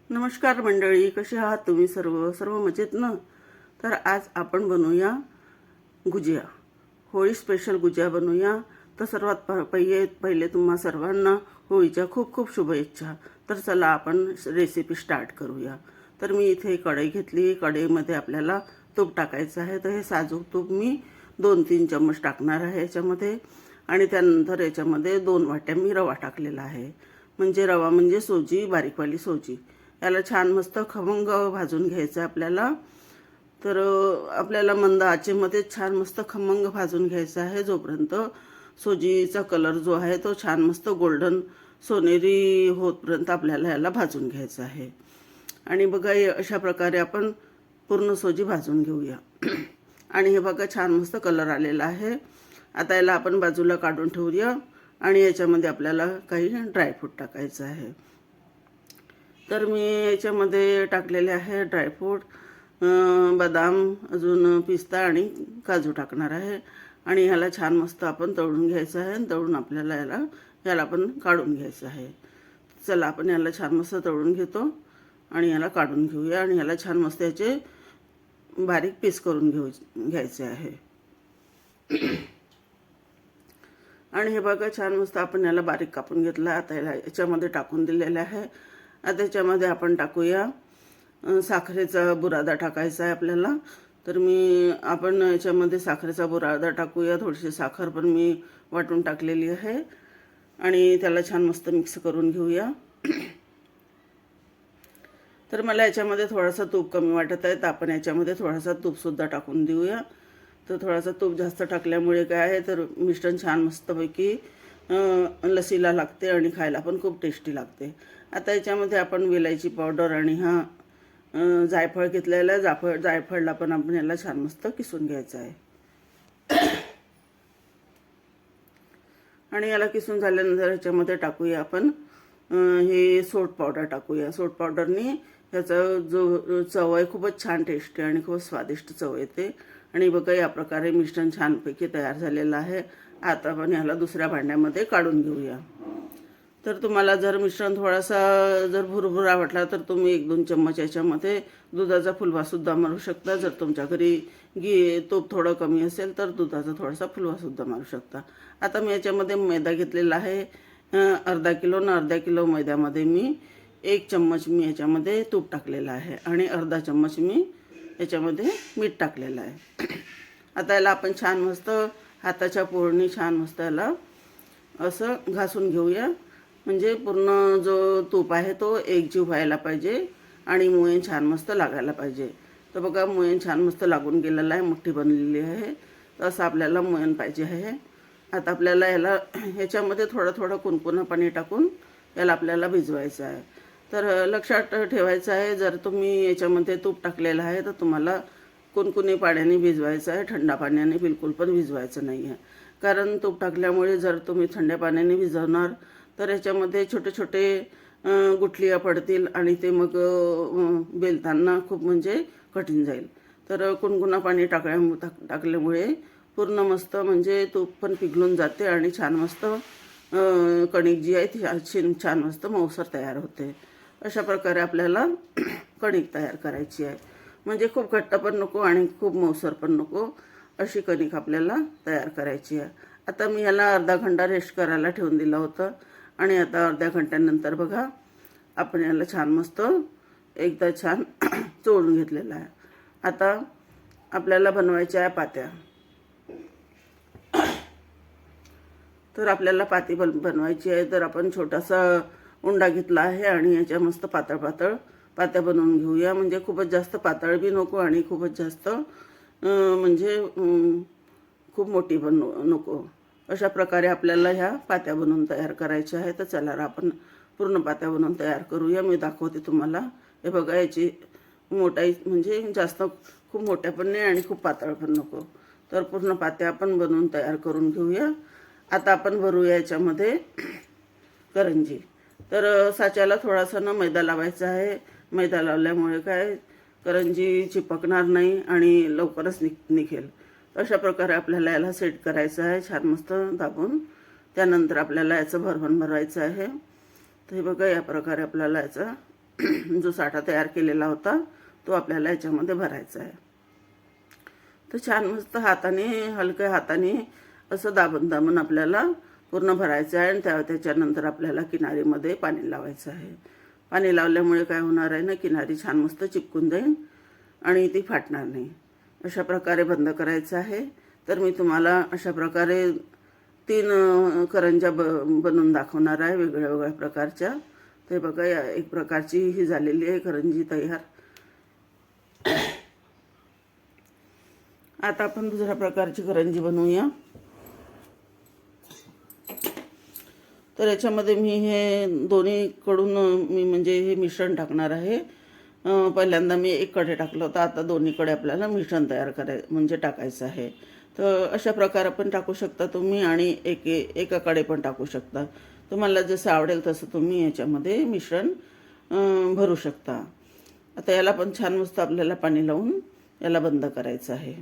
नमस्कार मंडळी, कसे आहात तुम्ही? सर्व सर्व मजेत ना? तर आज आपण बनवूया गुजिया, होळी स्पेशल गुजिया बनवूया. तर सर्वात पहिले तुम्हा सर्वांना होळीच्या खूप खूप शुभेच्छा. तर चला आपण रेसिपी स्टार्ट करूया. तर मी इथे कढई घेतली. कढईमध्ये आपल्याला तूप टाकायचं आहे. तर हे साजूक तूप मी 2-3 चम्मच टाकणार आहे याच्यामध्ये. आणि त्यानंतर याच्यामध्ये 2 वाट्या मी रवा टाकलेला आहे. म्हणजे रवा म्हणजे सोजी, बारीकवाली सोजी. याला छान मस्त खमंग भाजून घ्यायचं आपल्याला. तर आपल्याला मंद आचेमध्ये छान मस्त खमंग भाजून घ्यायचं आहे, जोपर्यंत सोजीचा कलर जो आहे तो छान मस्त गोल्डन सोनेरी होतपर्यंत आपल्याला याला भाजून घ्यायचं आहे. आणि बघा अशा प्रकारे आपण पूर्ण सोजी भाजून घेऊया. आणि हे बघा छान मस्त कलर आलेला आहे. आता याला आपण बाजूला काढून ठेवूया. आणि याच्यामध्ये आपल्याला काही ड्रायफ्रूट टाकायचं आहे. तर मी याच्यामध्ये टाकलेले आहे ड्रायफ्रूट, बदाम, अजून पिस्ता आणि काजू टाकणार आहे. आणि ह्याला छान मस्त आपण तळून घ्यायचं आहे. तळून आपल्याला याला आपण काढून घ्यायचं आहे. चला आपण याला छान मस्त तळून घेतो आणि याला काढून घेऊया. आणि याला छान मस्त याचे बारीक पीस करून घ्यायचे आहे. आणि हे बघा छान मस्त आपण याला बारीक कापून घेतला. आता याला याच्यामध्ये टाकून दिलेलं आहे. आता याच्यामध्ये आपण टाकूया साखरेचा बुरादा टाकायचा आहे आपल्याला. तर आपण याच्यामध्ये साखरेचा बुरादा टाकूया. थोडीशी साखर पण मी वाटून टाकलेली आहे. आणि त्याला छान मस्त मिक्स करून घेऊया. तर मला याच्यामध्ये थोडासा तूप कमी वाटत आहे, तर आपण याच्यामध्ये थोडासा तूपसुद्धा टाकून देऊया. तर थोडासा तूप जास्त टाकल्यामुळे काय आहे, तर मिश्रण छान मस्तपैकी लसीला लागते आणि खायला पण खूप टेस्टी लागते. आता याच्यामध्ये आपण वेलायची पावडर आणि जायफळ घेतलेला आहे. जायफळला पण आपण याला छान मस्त किसून घ्यायचं आहे. आणि याला किसून झाल्यानंतर ह्याच्यामध्ये टाकूया आपण हे सोट पावडर टाकूया. सोट पावडरनी ह्याचा जो चव आहे खूपच छान टेस्टी आणि खूप स्वादिष्ट चव येते. आणि बघा या प्रकारे मिश्रण छानपैकी तयार झालेलं आहे. आता आपण ह्याला दुसऱ्या भांड्यामध्ये काढून घेऊया. तर तुम्हाला जर मिश्रण थोडासा जर भुरभुरा वाटला तर तुम्ही 1-2 चम्मच याच्यामध्ये दुधाचा फुलवासुद्धा मारू शकता. जर तुमच्या घरी तूप थोडं कमी असेल तर दुधाचा थोडासा फुलवासुद्धा मारू शकता. आता मी याच्यामध्ये मैदा घेतलेला आहे. अर्धा किलो मैद्यामध्ये मी 1 चम्मच मी याच्यामध्ये तूप टाकलेलं आहे आणि अर्धा चम्मच मी याच्यामध्ये मीठ टाकलेलं आहे. आता याला आपण छान मस्त हाताच्या पोळणी छान मस्त याला असं घासून घेऊया. म्हणजे पूर्ण जो तूप आहे तो एकजीव व्हायला पाहिजे आणि मोयन छान मस्त लागायला पाहिजे. तर बघा मोयन छान मस्त लागून गेलेला आहे, मुठ्ठी बनलेली आहे. तर असं आपल्याला मोयन पाहिजे आहे. आता आपल्याला ह्याच्यामध्ये थोडं कुणकुणं पाणी टाकून याला आपल्याला भिजवायचं आहे. तर लक्षात ठेवायचं आहे, जर तुम्ही याच्यामध्ये तूप टाकलेलं आहे तर तुम्हाला कुणकुणी पाण्याने भिजवायचं आहे, थंड पाण्याने बिलकुल पण भिजवायचं नाही आहे. कारण तूप टाकल्यामुळे जर तुम्ही थंड पाण्याने भिजवणार तर याच्यामध्ये छोटे छोटे गुठलिया पडतील आणि ते मग बेलताना खूप म्हणजे कठीण जाईल. तर कुणकुणा पाणी टाकल्यामुळे पूर्ण मस्त म्हणजे तूप पण पिघलून जाते आणि छान मस्त कणिक जी आहे ती छान मस्त मऊसर तयार होते. अशा प्रकारे आपल्याला कणिक तयार करायची आहे. म्हणजे खूप घट्ट पण नको आणि खूप मऊसर पण नको, अशी कणिक आपल्याला तयार करायची आहे. आता मी याला अर्धा घंटा रेस्ट करायला ठेवून दिलं होतं. आणि आता अर्ध्या घंट्यानंतर बघा आपण याला छान मस्त एकदा छान चोळून घेतलेलं आहे. आता आपल्याला बनवायच्या आहे पात्या. तर आपल्याला पाती बनवायची आहे. तर आपण छोटासा उंडा घेतला आहे आणि याच्या मस्त पातळ पात्या बनवून घेऊया. म्हणजे खूपच जास्त पातळ बी नको आणि खूपच जास्त म्हणजे खूप मोठी पण नको. अशा प्रकारे आपल्याला ह्या पात्या बनवून तयार करायच्या आहे. तर चला आपण पूर्ण पात्या बनवून तयार करूया. मी दाखवते तुम्हाला. हे बघा याची मोठाई म्हणजे जास्त खूप मोठ्या पण नाही आणि खूप पातळ पण नको. तर पूर्ण पात्या आपण बनवून तयार करून घेऊया. आता आपण भरूया याच्यामध्ये करंजी. तर साच्याला थोडासा मैदा लावायचा आहे. मैदा लावल्यामुळे काय करंजी चिपकणार नाही आणि लवकरच निघेल. अशा प्रकारे आपल्याला याला सेट करायचं आहे छान मस्त दाबून. त्यानंतर आपल्याला याचं भरभण भरायचं आहे. तर हे बघा या प्रकारे आपल्याला याचं जो साठा तयार केलेला होता तो आपल्याला याच्यामध्ये भरायचा आहे. तर छान मस्त हाताने, हलक्या हाताने असं दाबून दाबून आपल्याला पूर्ण भरायचं आहे. आणि त्याच्यानंतर आपल्याला किनारीमध्ये पाणी लावायचं आहे. पाणी लावल्यामुळे काय होणार आहे ना, किनारी छान मस्त चिपकून जाईल आणि ती फाटणार नाही. अशा प्रकारे बंद करायचं आहे. तर मी तुम्हाला अशा प्रकारे 3 करंज्या बनवून दाखवणार आहे, वेगळ्या वेगळ्या प्रकारच्या. ते बघा, एक प्रकारची ही झालेली आहे करंजी तयार. आता आपण दुसऱ्या प्रकारची करंजी बनवूया. तर याच्यामध्ये मी हे दोन्हीकडून मी म्हणजे हे मिश्रण टाकणार आहे. पहिल्यांदा मी एक कडे टाकलं होतं, आता दोन्हीकडे आपल्याला मिश्रण तयार म्हणजे टाकायचं आहे. तर अशा प्रकारे पण टाकू शकता तुम्ही आणि एकाकडे पण टाकू शकता. तुम्हाला जसं आवडेल तसं तुम्ही याच्यामध्ये मिश्रण भरू शकता. आता याला पण छान मस्त आपल्याला पाणी लावून याला बंद करायचं आहे.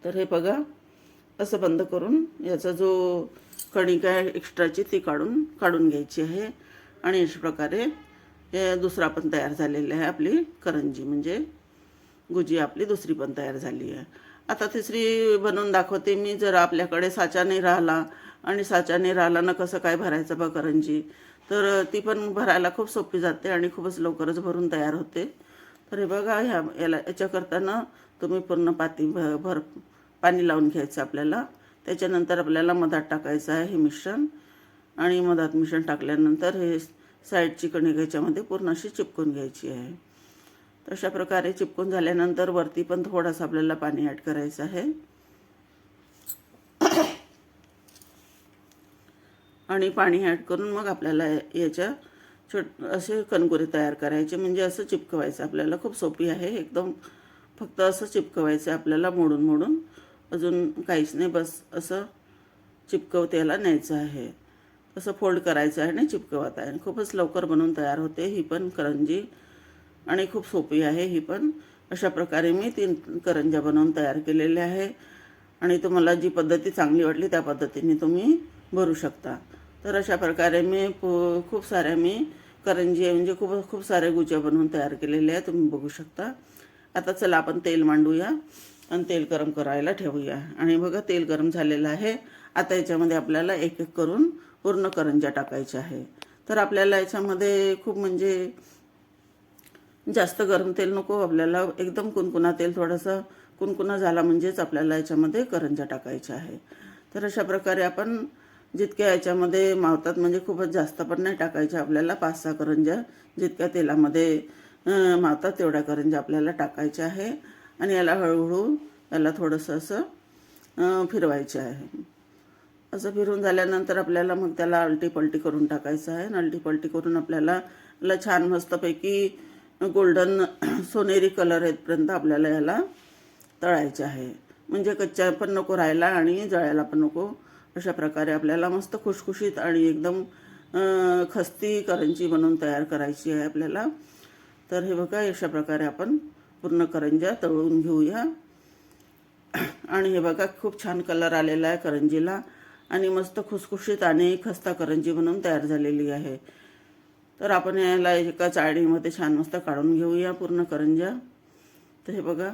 तर हे बघा, असं बंद करून याचा जो कणिक आहे एक्स्ट्राची ती काढून घ्यायची आहे. आणि अशा प्रकारे हे दुसरा पण तयार झालेला आहे. आपली करंजी म्हणजे गुजी आपली दुसरी पण तयार झाली आहे. आता तिसरी बनवून दाखवते मी. जर आपल्याकडे साचा नाही राहिला आणि साचा नाही राहिला ना कसं काय भरायचं बा करंजी, तर ती पण भरायला खूप सोपी जाते आणि खूपच लवकरच भरून तयार होते. तर हे बघा, याच्या करताना तुम्ही पूर्ण पाणी लावून घ्यायचं आपल्याला. त्याच्यानंतर आपल्याला मधात टाकायचं आहे हे मिश्रण. आणि मधात मिश्रण टाकल्यानंतर हे साईडची कणिक याच्यामध्ये पूर्ण अशी चिपकून घ्यायची आहे. तशा प्रकारे चिपकून झाल्यानंतर वरती पण थोडंसं आपल्याला पाणी ॲड करायचं आहे. आणि पाणी ॲड करून मग आपल्याला याच्या असे कणगोरे तयार करायचे, म्हणजे असं चिपकवायचं आपल्याला. खूप सोपी आहे एकदम. फक्त असं चिपकवायचं आपल्याला, मोडून अजून काहीच नाही. बस असं चिपकवतेला न्यायचं आहे. असं फोल्ड करायचं आहे आणि चिपकवत आहे. खूपच लवकर बनवून तयार होते ही पण करंजी आणि खूप सोपी आहे ही पण. अशा प्रकारे मी 3 करंज्या बनवून तयार केलेल्या आहे. आणि तुम्हाला जी पद्धती चांगली वाटली त्या पद्धतीने तुम्ही भरू शकता. तर अशा प्रकारे मी खूप साऱ्या करंजी म्हणजे खूप साऱ्या गुज्या बनवून तयार केलेल्या आहे, तुम्ही बघू शकता. आता चला आपण तेल मांडूया आणि तेल गरम करायला ठेवूया. आणि बघा, तेल गरम झालेलं आहे. आता याच्यामध्ये आपल्याला एक एक करून पूर्ण करंज्या टाकायच्या आहे. तर आपल्याला याच्यामध्ये खूप म्हणजे जास्त गरम तेल नको आपल्याला, एकदम कुणकुणा तेल, थोडंसं कुणकुणा झाला म्हणजेच आपल्याला याच्यामध्ये करंज्या टाकायच्या आहे. तर अशा प्रकारे आपण जितक्या याच्यामध्ये मावतात, म्हणजे खूपच जास्त पण नाही टाकायच्या आपल्याला. 5-6 करंज्या जितक्या तेलामध्ये मावतात तेवढ्या करंज्या आपल्याला टाकायच्या आहे. आणि याला हळूहळू याला थोडंसं असं फिरवायचं आहे. असं फिरून झाल्यानंतर आपल्याला मग त्याला अलटी पलटी करून टाकायचं आहे. आणि अलटी पलटी करून आपल्याला छान मस्तपैकी गोल्डन सोनेरी कलर येतपर्यंत आपल्याला याला तळायचे आहे. म्हणजे कच्चा पण नको राहायला आणि जळायला पण नको. अशा प्रकारे आपल्याला मस्त खुशखुशीत आणि एकदम खस्ती करंजी बनवून तयार करायची आहे आपल्याला. तर हे बघा, अशा प्रकारे आपण पूर्ण करंज्या तळून घेऊया. आणि हे बघा, खूप छान कलर आलेला आहे करंजीला आणि मस्त खुसखुशीत आणि खस्ता करंजी बनवून तयार झालेली आहे. तर आपण याला एका चाळणीमध्ये छान मस्त काढून घेऊया पूर्ण करंज्या. तर हे बघा,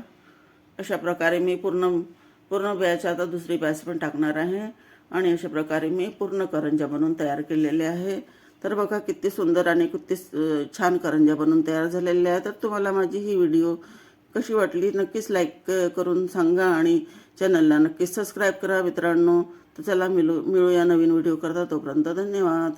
अशा प्रकारे मी पूर्ण बॅच, आता दुसरी बॅच पण टाकणार आहे. आणि अशा प्रकारे मी पूर्ण करंज्या बनवून तयार केलेल्या आहे. तर बघा, किती सुंदर आणि किती छान करंज्या बनवून तयार झालेल्या आहेत. तर तुम्हाला माझी ही व्हिडिओ कशी वाटली नक्कीच लाईक करून सांगा आणि चॅनलला नक्कीच सबस्क्राईब करा मित्रांनो. तर चला मिळूया नवीन व्हिडिओ करता. तोपर्यंत धन्यवाद.